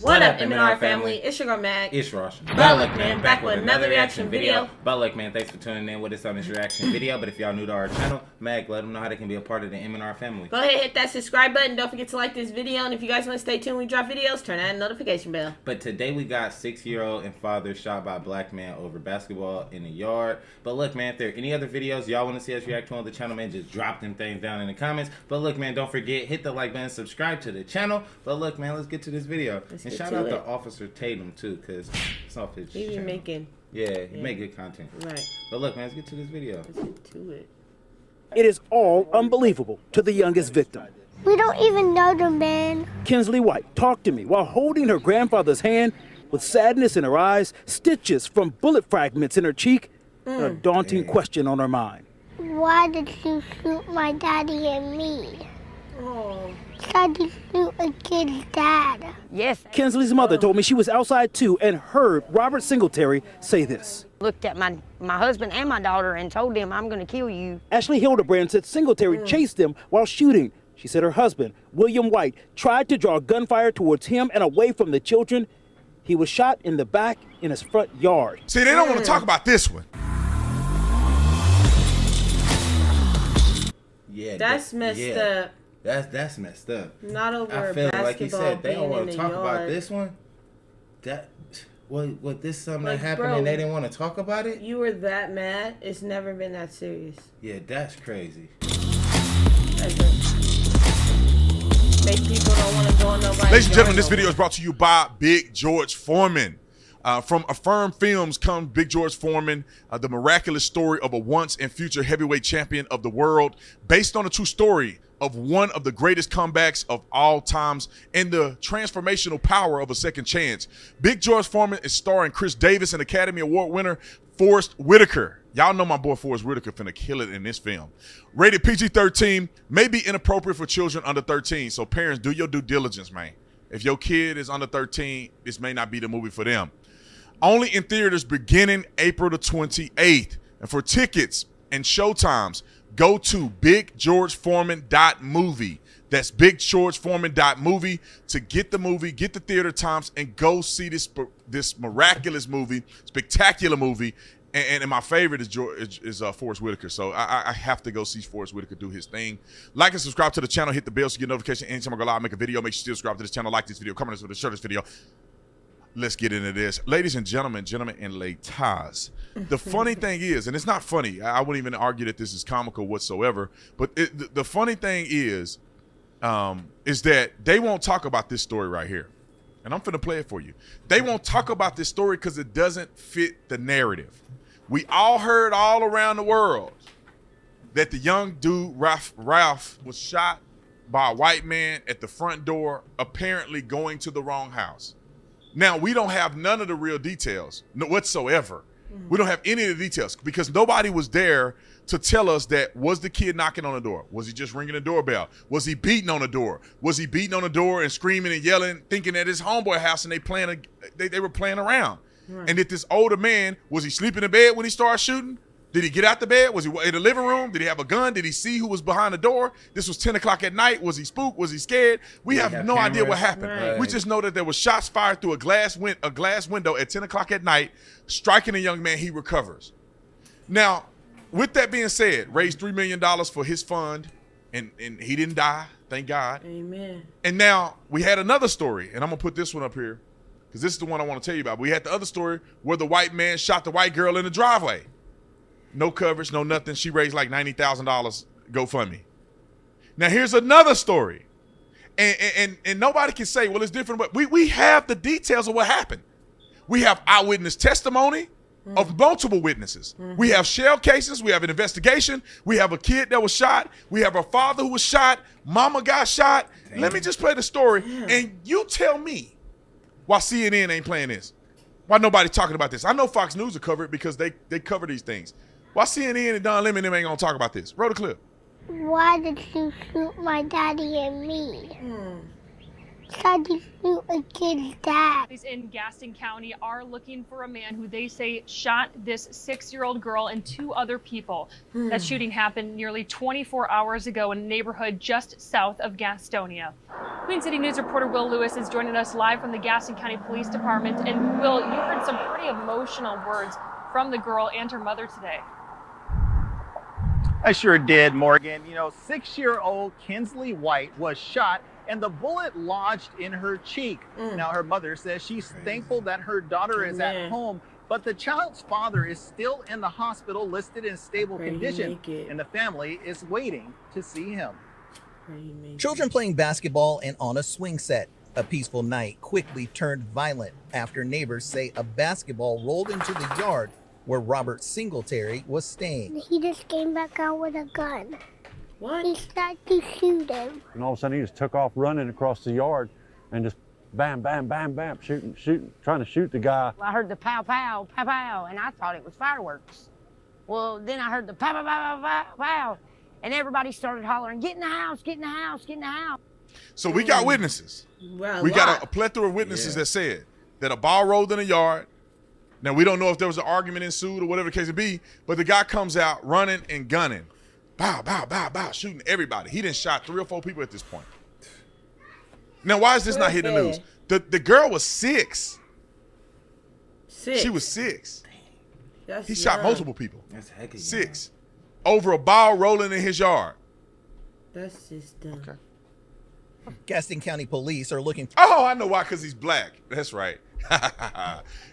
What up, M&R family? It's your girl Mag. It's Rosh. Luck, man, back with another reaction video. Luck, man, thanks for tuning in with us on this reaction video. But if y'all new to our channel, Mag, let them know how they can be a part of the M&R family. Go ahead, hit that subscribe button. Don't forget to like this video. And if you guys want to stay tuned when we drop videos, turn that notification bell. But today we got 6-year-old and father shot by black man over basketball in the yard. But look, man, if there are any other videos y'all want to see us react to on the channel, man, just drop them things down in the comments. But look, man, don't forget, hit the like button, subscribe to the channel. But look, man, let's get to this video. And shout out to Officer Tatum too, because it's off his channel. He be making. Yeah, he make good content. Right. But look, man, let's get to this video. Let's get to it. It is all unbelievable to the youngest victim. We don't even know the man. Kinsley White talked to me while holding her grandfather's hand with sadness in her eyes, stitches from bullet fragments in her cheek, and a daunting question on her mind. Why did you shoot my daddy and me? Oh. Tried to shoot a kid's dad. Yes. Kinsley's mother told me she was outside too and heard Robert Singletary say this. Looked at my husband and my daughter and told them, I'm going to kill you. Ashley Hildebrand said Singletary chased them while shooting. She said her husband, William White, tried to draw gunfire towards him and away from the children. He was shot in the back in his front yard. See, they don't want to talk about this one. Yeah, That's messed up. That's messed up. Not over I feel basketball, like you said they don't want to talk about this one. What this something that happened and they didn't want to talk about it? You were that mad. It's never been that serious. Yeah, that's crazy. Make people don't want to go on nobody. Ladies and gentlemen, this video is brought to you by Big George Foreman. From Affirm Films comes Big George Foreman, the miraculous story of a once and future heavyweight champion of the world, based on a true story of one of the greatest comebacks of all times and the transformational power of a second chance. Big George Foreman is starring Chris Davis and Academy Award winner Forrest Whitaker. Y'all know my boy Forrest Whitaker finna kill it in this film. Rated PG-13, may be inappropriate for children under 13, so parents, do your due diligence, man. If your kid is under 13, this may not be the movie for them. Only in theaters beginning April the 28th. And for tickets and showtimes, go to BigGeorgeForeman.movie. That's BigGeorgeForeman.movie to get the movie, get the theater times, and go see this miraculous movie, spectacular movie. And my favorite is Forrest Whitaker. So I have to go see Forrest Whitaker do his thing. Like and subscribe to the channel. Hit the bell so you get notification anytime I go live, make a video. Make sure you subscribe to this channel, like this video, comment on this, share this video. Let's get into this. Ladies and gentlemen, and ladies. The funny thing is, and it's not funny, I wouldn't even argue that this is comical whatsoever, but the funny thing is that they won't talk about this story right here. And I'm finna play it for you. They won't talk about this story because it doesn't fit the narrative. We all heard all around the world that the young dude, Ralph, was shot by a white man at the front door, apparently going to the wrong house. Now, we don't have none of the real details whatsoever. We don't have any of the details because nobody was there to tell us that, was the kid knocking on the door? Was he just ringing the doorbell? Was he beating on the door? Was he beating on the door and screaming and yelling, thinking at his homeboy house and they were playing around? Right. And that this older man, was he sleeping in bed when he started shooting? Did he get out the bed? Was he in the living room? Did he have a gun? Did he see who was behind the door? This was 10 o'clock at night. Was he spooked? Was he scared? We have no idea what happened. Right. We just know that there was shots fired through a glass window at 10 o'clock at night, striking a young man. He recovers. Now, with that being said, raised $3 million for his fund, and he didn't die, thank God. Amen. And now we had another story, and I'm going to put this one up here because this is the one I want to tell you about. We had the other story where the white man shot the white girl in the driveway. No coverage, no nothing. She raised like $90,000 GoFundMe. Now here's another story. And nobody can say, well, it's different, but we have the details of what happened. We have eyewitness testimony of multiple witnesses. We have shell cases. We have an investigation. We have a kid that was shot. We have a father who was shot. Mama got shot. Damn. Let me just play the story. And you tell me why CNN ain't playing this. Why nobody talking about this? I know Fox News will cover it because they cover these things. Why CNN and Don Lemon ain't gonna talk about this? Roll the clip. Why did you shoot my daddy and me? tried to shoot a kid's dad. Police in Gaston County are looking for a man who they say shot this 6-year-old girl and 2 other people. That shooting happened nearly 24 hours ago in a neighborhood just south of Gastonia. Queen City News reporter Will Lewis is joining us live from the Gaston County Police Department. And Will, you heard some pretty emotional words from the girl and her mother today. I sure did, Morgan. You know, 6-year-old Kinsley White was shot and the bullet lodged in her cheek. Now, her mother says she's thankful that her daughter is at home, but the child's father is still in the hospital, listed in stable condition, and the family is waiting to see him. Children playing basketball and on a swing set. A peaceful night quickly turned violent after neighbors say a basketball rolled into the yard where Robert Singletary was staying. He just came back out with a gun. What? He started to shoot him. And all of a sudden he just took off running across the yard and just bam, bam, bam, bam, shooting, trying to shoot the guy. I heard the pow, pow, pow, pow, and I thought it was fireworks. Well, then I heard the pow, pow, pow, pow, pow, pow, and everybody started hollering, get in the house, get in the house, get in the house. So we got witnesses. Well, We got a plethora of witnesses that said that a ball rolled in the yard. Now, we don't know if there was an argument ensued or whatever the case may be, but the guy comes out running and gunning. Bow, bow, bow, bow, shooting everybody. He done shot 3 or 4 people at this point. Now, why is this not hitting the news? The girl was 6. 6. She was 6. That's He shot young. multiple people. That's heck of 6. Over a ball rolling in his yard. That's just dumb. Okay. Gaston County Police are looking. Oh, I know why, because he's black. That's right.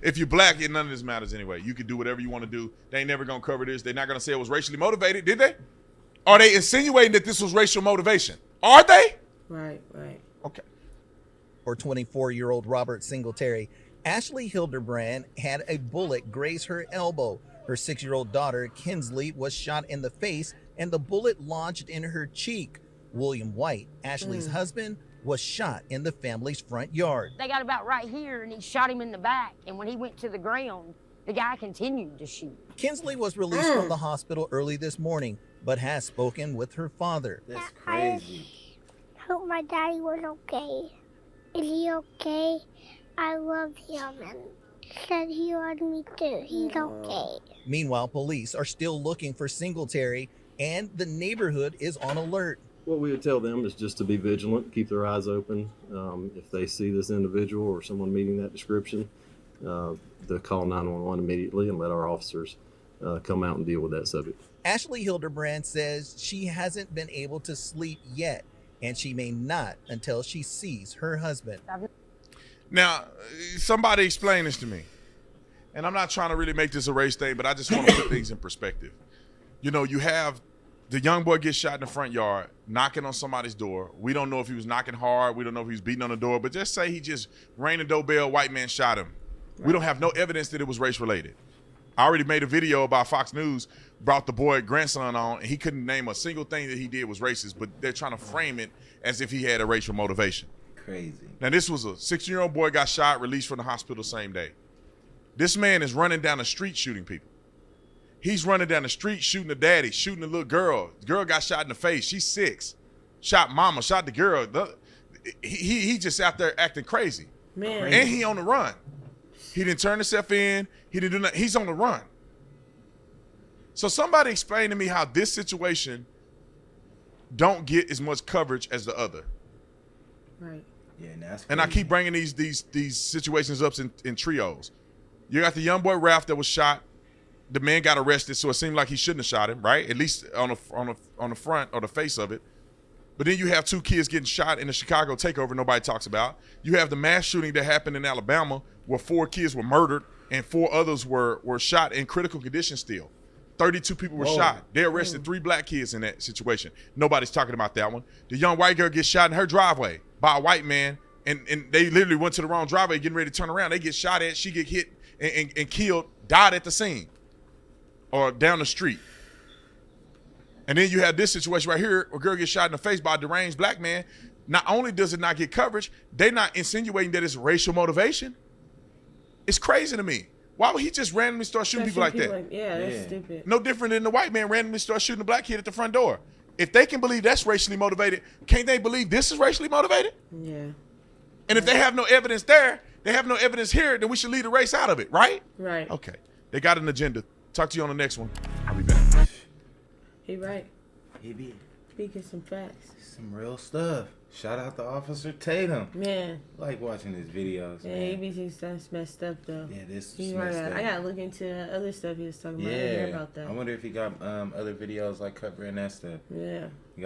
If you're black, none of this matters anyway. You can do whatever you want to do. They ain't never going to cover this. They're not going to say it was racially motivated, did they? Are they insinuating that this was racial motivation? Are they? Right, right. Okay. For 24-year-old Robert Singletary, Ashley Hildebrand had a bullet graze her elbow. Her 6-year-old daughter, Kinsley, was shot in the face and the bullet lodged in her cheek. William White, Ashley's husband, was shot in the family's front yard. They got about right here, and he shot him in the back, and when he went to the ground, the guy continued to shoot. Kinsley was released from the hospital early this morning, but has spoken with her father. That's crazy. I hope my daddy was okay. Is he okay? I love him and said he loved me too. He's okay. Meanwhile, police are still looking for Singletary, and the neighborhood is on alert. What we would tell them is just to be vigilant, keep their eyes open. If they see this individual or someone meeting that description, they'll call 911 immediately and let our officers come out and deal with that subject. Ashley Hildebrand says she hasn't been able to sleep yet, and she may not until she sees her husband. Now, somebody explain this to me. And I'm not trying to really make this a race thing, but I just want to put things in perspective. You know, you have the young boy gets shot in the front yard, knocking on somebody's door. We don't know if he was knocking hard. We don't know if he was beating on the door. But just say he just rang the doorbell, white man shot him. Right. We don't have no evidence that it was race-related. I already made a video about Fox News, brought the boy grandson on, and he couldn't name a single thing that he did was racist, but they're trying to frame it as if he had a racial motivation. Crazy. Now, this was a 6-year-old boy got shot, released from the hospital the same day. This man is running down the street shooting people. He's running down the street shooting the daddy, shooting the little girl. The girl got shot in the face. She's 6. Shot mama, shot the girl. He just out there acting crazy. Man. And he on the run. He didn't turn himself in. He didn't do nothing. He's on the run. So somebody explain to me how this situation don't get as much coverage as the other. Right. Yeah, and that's crazy. And I keep bringing these situations up in trios. You got the young boy Ralph that was shot. The man got arrested, so it seemed like he shouldn't have shot him, right? At least on the front or the face of it. But then you have 2 kids getting shot in the Chicago takeover nobody talks about. You have the mass shooting that happened in Alabama where 4 kids were murdered and 4 others were shot in critical condition still. 32 people were shot. They arrested 3 black kids in that situation. Nobody's talking about that one. The young white girl gets shot in her driveway by a white man, and they literally went to the wrong driveway getting ready to turn around. They get shot at, she get hit and killed, died at the scene or down the street. And then you have this situation right here, a girl gets shot in the face by a deranged black man. Not only does it not get coverage, they're not insinuating that it's racial motivation. It's crazy to me. Why would he just randomly start shooting people like that? That's stupid. No different than the white man randomly start shooting a black kid at the front door. If they can believe that's racially motivated, can't they believe this is racially motivated? Yeah. And if they have no evidence there, they have no evidence here, then we should leave the race out of it, right? Right. Okay. They got an agenda. Talk to you on the next one. I'll be back. He right. He be Speaking some facts. some real stuff. Shout out to Officer Tatum. Man. Like watching his videos. Yeah, Man. he be seeing stuff messed up though. Yeah, this He's is right. messed up. I gotta look into other stuff he was talking about. I Yeah, didn't hear about that. I wonder if he got other videos like covering that stuff. Yeah. You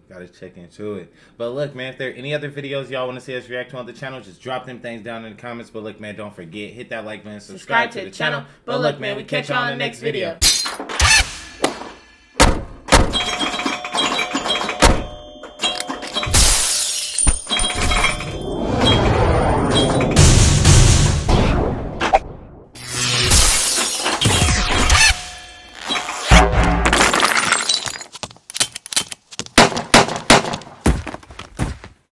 gotta check into it. But look, man, if there are any other videos y'all want to see us react to on the channel, just drop them things down in the comments. But look, man, don't forget, hit that like button, subscribe to the channel. But look, man, we catch y'all on the next video.